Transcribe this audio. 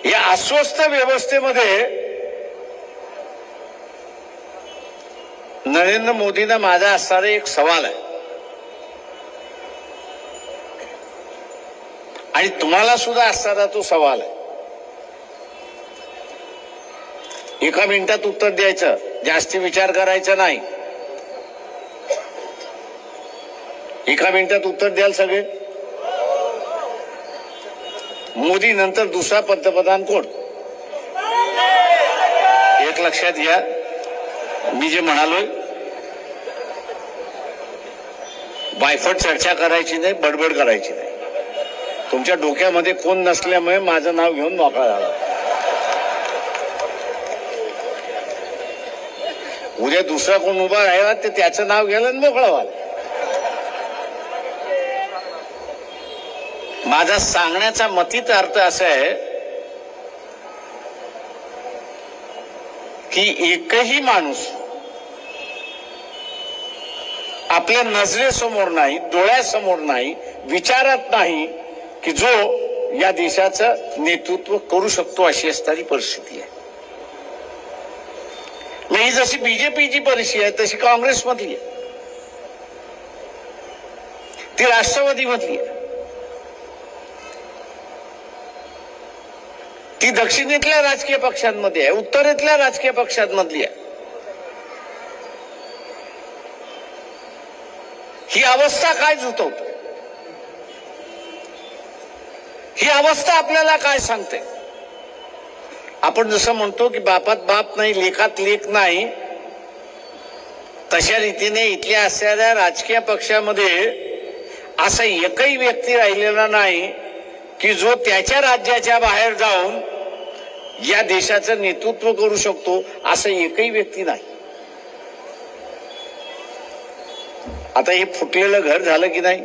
या अस्वस्थ व्यवस्थेमध्ये नरेंद्र मोदींना माझा असणारा एक सवाल आहे आणि तुम्हाला सुद्धा असणारा तो सवाल आहे. एका मिनिटात उत्तर द्यायचं, जास्ती विचार करायचा नाही. एका मिनिटात उत्तर द्याल सगळे. मोदी नंतर दुसरा पंतप्रधान कोण? एक लक्षात घ्या, मी जे म्हणालोय बायफट चर्चा करायची नाही, बडबड करायची नाही. तुमच्या डोक्यामध्ये कोण नसल्यामुळे माझं नाव घेऊन मोकळा झाला. उद्या दुसरा कोण उभा राहिला तर त्याचं नाव घ्यायला आणि मोकळा व्हाल. माझा सांगण्याचा मतीत अर्थ असा आहे की एकही माणूस आपल्या नजरेसमोर नाही, डोळ्यासमोर नाही, विचारात नाही की जो या देशाचं नेतृत्व करू शकतो अशी असणारी परिस्थिती आहे. ही जशी बीजेपीची परिस्थिती आहे तशी काँग्रेसमधली आहे, ती राष्ट्रवादीमधली आहे, ती दक्षिणेतल्या राजकीय पक्षांमध्ये आहे, उत्तरेतल्या राजकीय पक्षांमधली आहे. ही अवस्था काय झुतवते? ही अवस्था आपल्याला काय सांगते? आपण जसं म्हणतो की बापात बाप नाही, लेखात लेख नाही, तशा रीतीने इथल्या असणाऱ्या राजकीय पक्षामध्ये असा एकही व्यक्ती राहिलेला नाही की जो त्याच्या राज्याच्या बाहेर जाऊन या देशाचं नेतृत्व करू शकतो, असं एकही व्यक्ती नाही. आता हे फुटलेलं घर झालं की नाही?